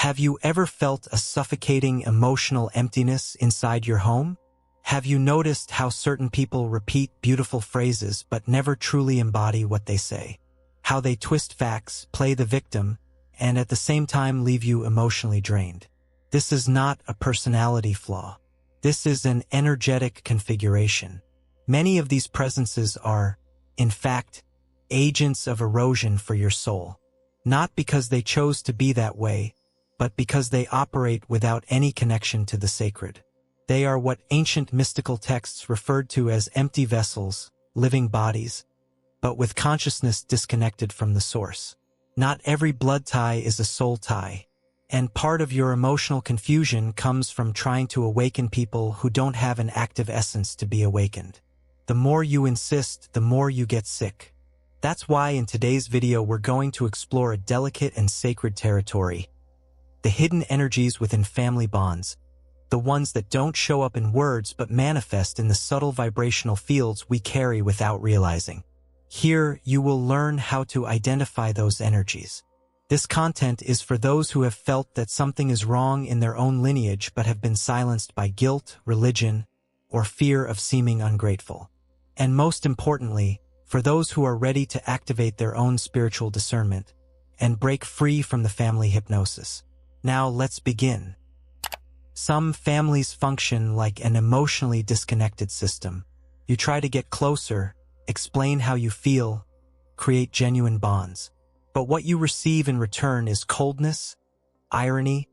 Have you ever felt a suffocating emotional emptiness inside your home? Have you noticed how certain people repeat beautiful phrases but never truly embody what they say? How they twist facts, play the victim, and at the same time leave you emotionally drained? This is not a personality flaw. This is an energetic configuration. Many of these presences are, in fact, agents of erosion for your soul. Not because they chose to be that way, but because they operate without any connection to the sacred. They are what ancient mystical texts referred to as empty vessels, living bodies, but with consciousness disconnected from the source. Not every blood tie is a soul tie, and part of your emotional confusion comes from trying to awaken people who don't have an active essence to be awakened. The more you insist, the more you get sick. That's why in today's video we're going to explore a delicate and sacred territory: the hidden energies within family bonds, the ones that don't show up in words but manifest in the subtle vibrational fields we carry without realizing. Here, you will learn how to identify those energies. This content is for those who have felt that something is wrong in their own lineage but have been silenced by guilt, religion, or fear of seeming ungrateful. And most importantly, for those who are ready to activate their own spiritual discernment and break free from the family hypnosis. Now let's begin. Some families function like an emotionally disconnected system. You try to get closer, explain how you feel, create genuine bonds. But what you receive in return is coldness, irony,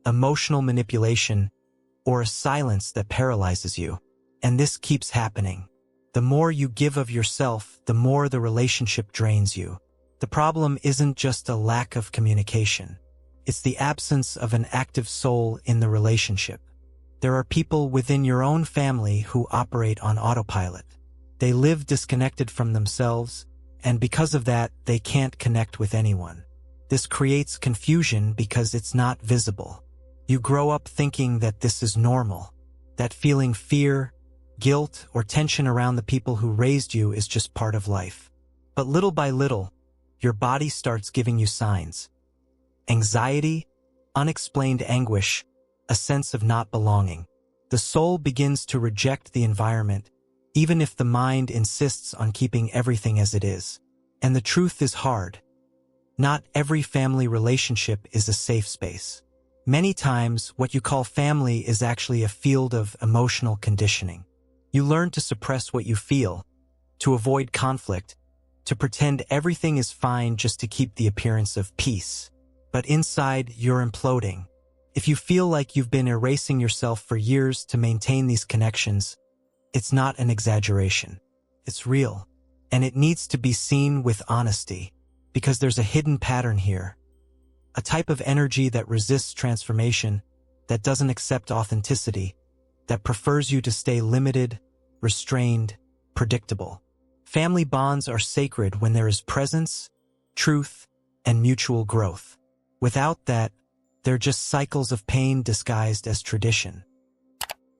emotional manipulation, or a silence that paralyzes you. And this keeps happening. The more you give of yourself, the more the relationship drains you. The problem isn't just a lack of communication. It's the absence of an active soul in the relationship. There are people within your own family who operate on autopilot. They live disconnected from themselves, and because of that, they can't connect with anyone. This creates confusion because it's not visible. You grow up thinking that this is normal, that feeling fear, guilt, or tension around the people who raised you is just part of life. But little by little, your body starts giving you signs. Anxiety, unexplained anguish, a sense of not belonging. The soul begins to reject the environment, even if the mind insists on keeping everything as it is. And the truth is hard. Not every family relationship is a safe space. Many times, what you call family is actually a field of emotional conditioning. You learn to suppress what you feel, to avoid conflict, to pretend everything is fine just to keep the appearance of peace. But inside, you're imploding. If you feel like you've been erasing yourself for years to maintain these connections, it's not an exaggeration. It's real. And it needs to be seen with honesty, because there's a hidden pattern here. A type of energy that resists transformation, that doesn't accept authenticity, that prefers you to stay limited, restrained, predictable. Family bonds are sacred when there is presence, truth, and mutual growth. Without that, they're just cycles of pain disguised as tradition.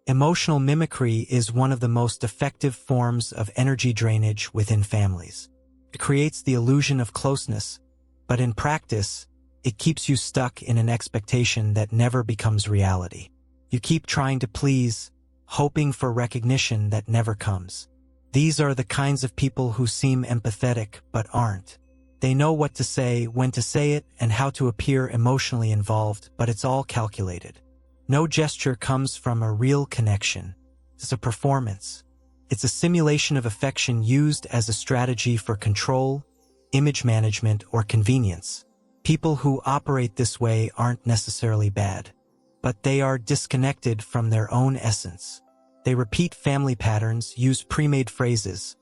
Emotional mimicry is one of the most effective forms of energy drainage within families. It creates the illusion of closeness, but in practice, it keeps you stuck in an expectation that never becomes reality. You keep trying to please, hoping for recognition that never comes. These are the kinds of people who seem empathetic but aren't. They know what to say, when to say it, and how to appear emotionally involved, but it's all calculated. No gesture comes from a real connection. It's a performance. It's a simulation of affection used as a strategy for control, image management, or convenience. People who operate this way aren't necessarily bad, but they are disconnected from their own essence. They repeat family patterns, use pre-made phrases,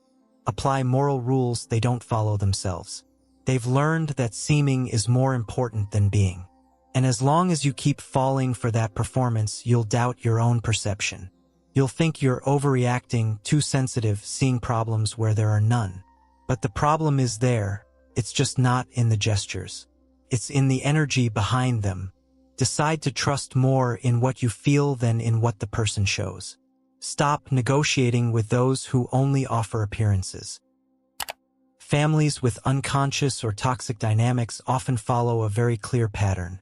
apply moral rules they don't follow themselves. They've learned that seeming is more important than being. And as long as you keep falling for that performance, you'll doubt your own perception. You'll think you're overreacting, too sensitive, seeing problems where there are none. But the problem is there. It's just not in the gestures. It's in the energy behind them. Decide to trust more in what you feel than in what the person shows. Stop negotiating with those who only offer appearances. Families with unconscious or toxic dynamics often follow a very clear pattern.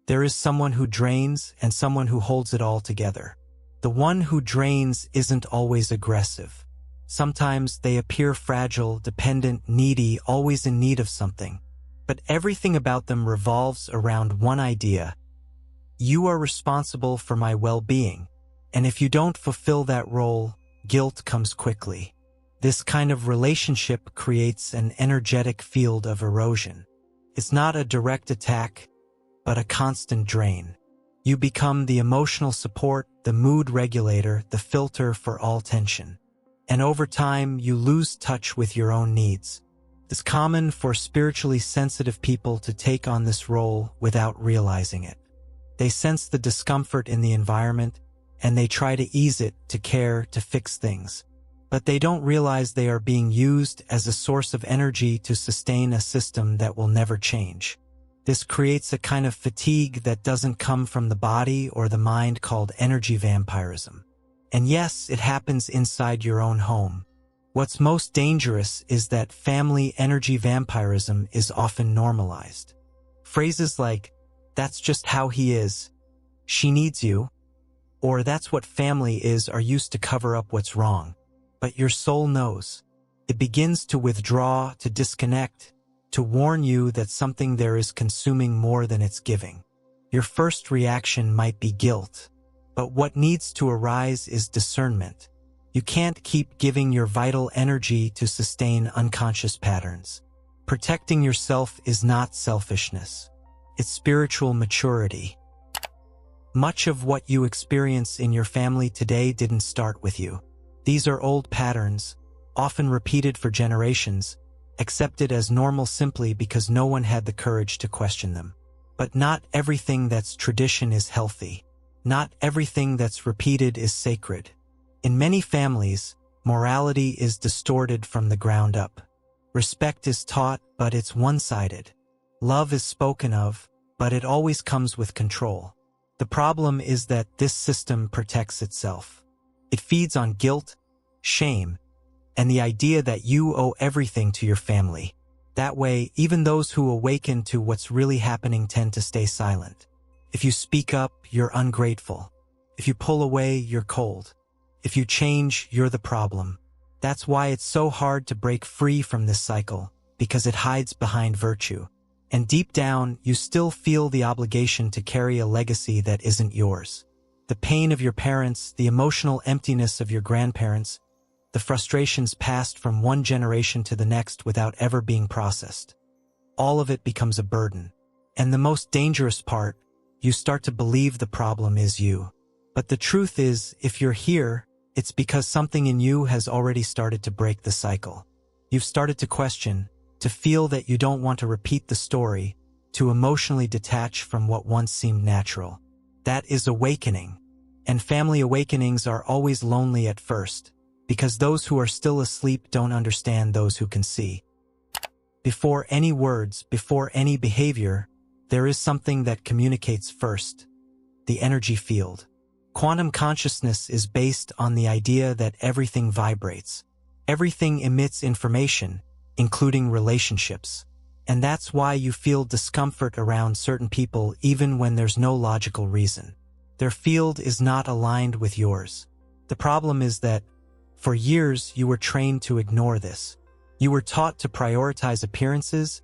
There is someone who drains and someone who holds it all together. The one who drains isn't always aggressive. Sometimes they appear fragile, dependent, needy, always in need of something. But everything about them revolves around one idea: you are responsible for my well-being, and if you don't fulfill that role, guilt comes quickly. This kind of relationship creates an energetic field of erosion. It's not a direct attack, but a constant drain. You become the emotional support, the mood regulator, the filter for all tension. And over time, you lose touch with your own needs. It's common for spiritually sensitive people to take on this role without realizing it. They sense the discomfort in the environment, and they try to ease it, to care, to fix things. But they don't realize they are being used as a source of energy to sustain a system that will never change. This creates a kind of fatigue that doesn't come from the body or the mind, called energy vampirism. And yes, it happens inside your own home. What's most dangerous is that family energy vampirism is often normalized. Phrases like, "That's just how he is," "She needs you," or "That's what family is," are used to cover up what's wrong. But your soul knows. It begins to withdraw, to disconnect, to warn you that something there is consuming more than it's giving. Your first reaction might be guilt, but what needs to arise is discernment. You can't keep giving your vital energy to sustain unconscious patterns. Protecting yourself is not selfishness. It's spiritual maturity. Much of what you experience in your family today didn't start with you. These are old patterns, often repeated for generations, accepted as normal simply because no one had the courage to question them. But not everything that's tradition is healthy. Not everything that's repeated is sacred. In many families, morality is distorted from the ground up. Respect is taught, but it's one-sided. Love is spoken of, but it always comes with control. The problem is that this system protects itself. It feeds on guilt, shame, and the idea that you owe everything to your family. That way, even those who awaken to what's really happening tend to stay silent. If you speak up, you're ungrateful. If you pull away, you're cold. If you change, you're the problem. That's why it's so hard to break free from this cycle, because it hides behind virtue. And deep down, you still feel the obligation to carry a legacy that isn't yours. The pain of your parents, the emotional emptiness of your grandparents, the frustrations passed from one generation to the next without ever being processed. All of it becomes a burden. And the most dangerous part, you start to believe the problem is you. But the truth is, if you're here, it's because something in you has already started to break the cycle. You've started to question, to feel that you don't want to repeat the story, to emotionally detach from what once seemed natural. That is awakening. And family awakenings are always lonely at first, because those who are still asleep don't understand those who can see. Before any words, before any behavior, there is something that communicates first: the energy field. Quantum consciousness is based on the idea that everything vibrates. Everything emits information, including relationships. And that's why you feel discomfort around certain people even when there's no logical reason. Their field is not aligned with yours. The problem is that, for years, you were trained to ignore this. You were taught to prioritize appearances,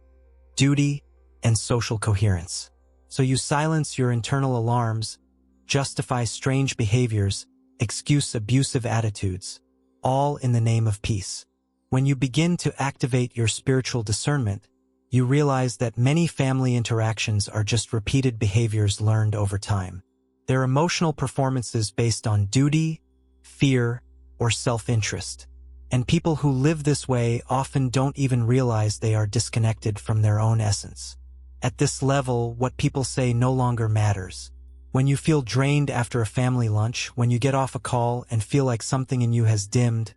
duty, and social coherence. So you silence your internal alarms, justify strange behaviors, excuse abusive attitudes, all in the name of peace. When you begin to activate your spiritual discernment, you realize that many family interactions are just repeated behaviors learned over time. They're emotional performances based on duty, fear, or self-interest. And people who live this way often don't even realize they are disconnected from their own essence. At this level, what people say no longer matters. When you feel drained after a family lunch, when you get off a call and feel like something in you has dimmed,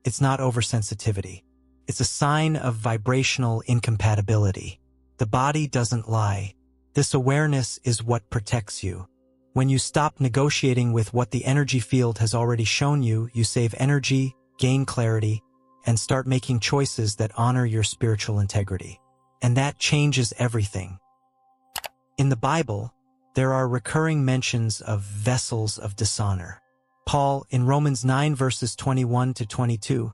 it's not oversensitivity. It's a sign of vibrational incompatibility. The body doesn't lie. This awareness is what protects you. When you stop negotiating with what the energy field has already shown you, you save energy, gain clarity, and start making choices that honor your spiritual integrity. And that changes everything. In the Bible, There are recurring mentions of vessels of dishonor. Paul, in Romans 9 verses 21 to 22,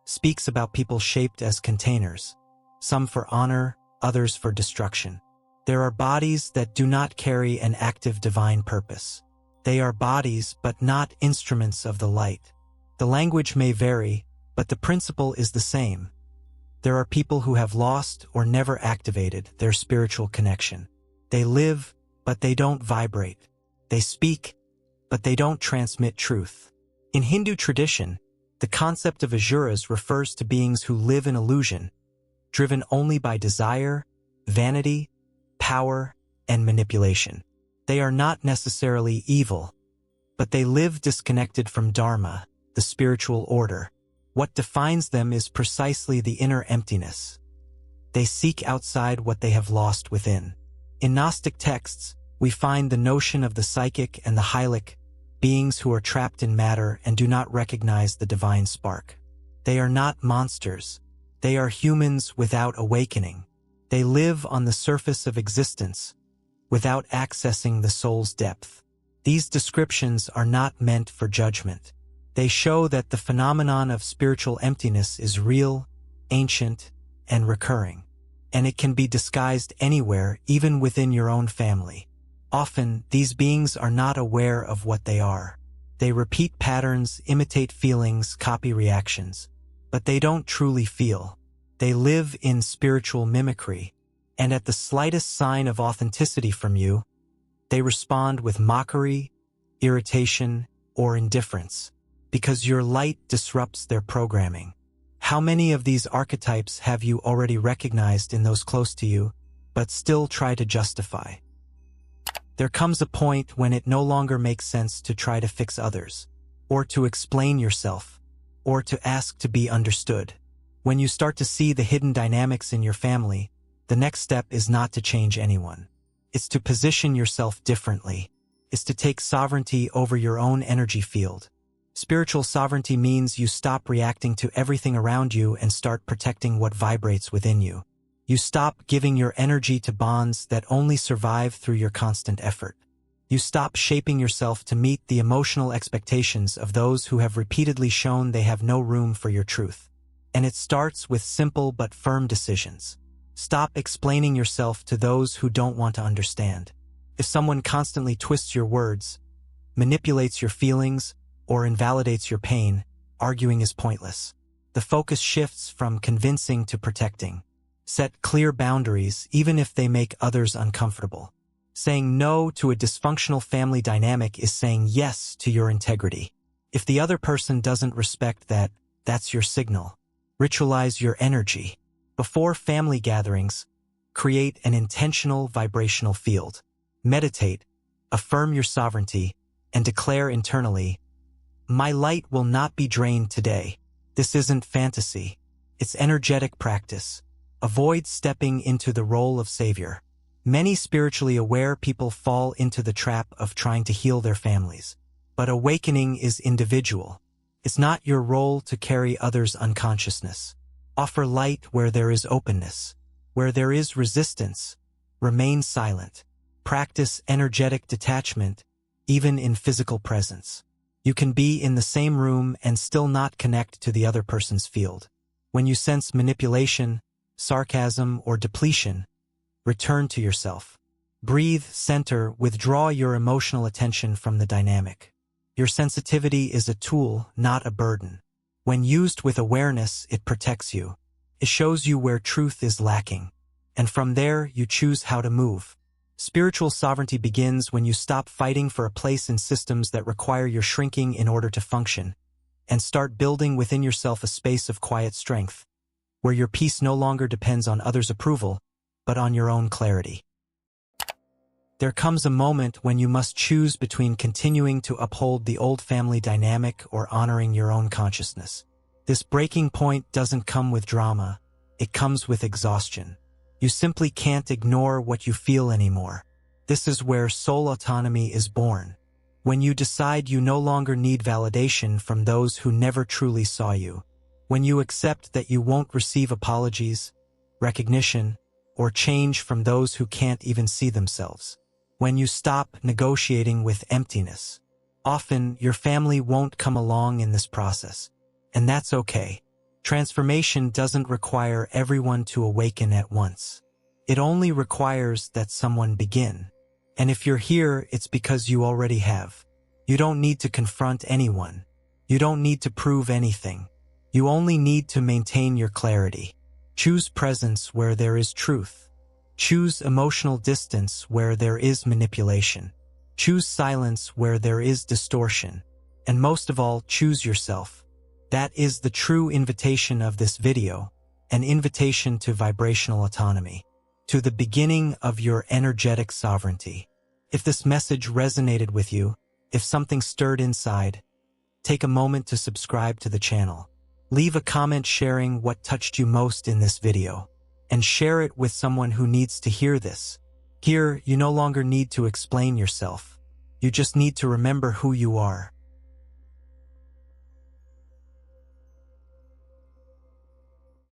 speaks about people shaped as containers, some for honor, others for destruction. There are bodies that do not carry an active divine purpose. They are bodies, but not instruments of the light. The language may vary, but the principle is the same. There are people who have lost or never activated their spiritual connection. They live, but they don't vibrate. They speak, but they don't transmit truth. In Hindu tradition, the concept of asuras refers to beings who live in illusion, driven only by desire, vanity, power, and manipulation. They are not necessarily evil, but they live disconnected from Dharma, the spiritual order. What defines them is precisely the inner emptiness. They seek outside what they have lost within. In Gnostic texts, we find the notion of the psychic and the hylic, beings who are trapped in matter and do not recognize the divine spark. They are not monsters. They are humans without awakening. They live on the surface of existence, without accessing the soul's depth. These descriptions are not meant for judgment. They show that the phenomenon of spiritual emptiness is real, ancient, and recurring, and it can be disguised anywhere, even within your own family. Often, these beings are not aware of what they are. They repeat patterns, imitate feelings, copy reactions, but they don't truly feel. They live in spiritual mimicry, and at the slightest sign of authenticity from you, they respond with mockery, irritation, or indifference, because your light disrupts their programming. How many of these archetypes have you already recognized in those close to you, but still try to justify? There comes a point when it no longer makes sense to try to fix others, or to explain yourself, or to ask to be understood. When you start to see the hidden dynamics in your family, the next step is not to change anyone. It's to position yourself differently. It's to take sovereignty over your own energy field. Spiritual sovereignty means you stop reacting to everything around you and start protecting what vibrates within you. You stop giving your energy to bonds that only survive through your constant effort. You stop shaping yourself to meet the emotional expectations of those who have repeatedly shown they have no room for your truth. And it starts with simple but firm decisions. Stop explaining yourself to those who don't want to understand. If someone constantly twists your words, manipulates your feelings, or invalidates your pain, arguing is pointless. The focus shifts from convincing to protecting. Set clear boundaries, even if they make others uncomfortable. Saying no to a dysfunctional family dynamic is saying yes to your integrity. If the other person doesn't respect that, that's your signal. Ritualize your energy. Before family gatherings, create an intentional vibrational field. Meditate, affirm your sovereignty, and declare internally, "My light will not be drained today." This isn't fantasy. It's energetic practice. Avoid stepping into the role of savior. Many spiritually aware people fall into the trap of trying to heal their families. But awakening is individual. It's not your role to carry others' unconsciousness. Offer light where there is openness. Where there is resistance, remain silent. Practice energetic detachment, even in physical presence. You can be in the same room and still not connect to the other person's field. When you sense manipulation, sarcasm, or depletion, return to yourself. Breathe, center, withdraw your emotional attention from the dynamic. Your sensitivity is a tool, not a burden. When used with awareness, it protects you. It shows you where truth is lacking. And from there, you choose how to move. Spiritual sovereignty begins when you stop fighting for a place in systems that require your shrinking in order to function, and start building within yourself a space of quiet strength, where your peace no longer depends on others' approval, but on your own clarity. There comes a moment when you must choose between continuing to uphold the old family dynamic or honoring your own consciousness. This breaking point doesn't come with drama, it comes with exhaustion. You simply can't ignore what you feel anymore. This is where soul autonomy is born. When you decide you no longer need validation from those who never truly saw you. When you accept that you won't receive apologies, recognition, or change from those who can't even see themselves. When you stop negotiating with emptiness. Often, your family won't come along in this process. And that's okay. Transformation doesn't require everyone to awaken at once. It only requires that someone begin. And if you're here, it's because you already have. You don't need to confront anyone. You don't need to prove anything. You only need to maintain your clarity. Choose presence where there is truth. Choose emotional distance where there is manipulation. Choose silence where there is distortion. And most of all, choose yourself. That is the true invitation of this video, an invitation to vibrational autonomy, to the beginning of your energetic sovereignty. If this message resonated with you, if something stirred inside, take a moment to subscribe to the channel. Leave a comment sharing what touched you most in this video, and share it with someone who needs to hear this. Here, you no longer need to explain yourself. You just need to remember who you are.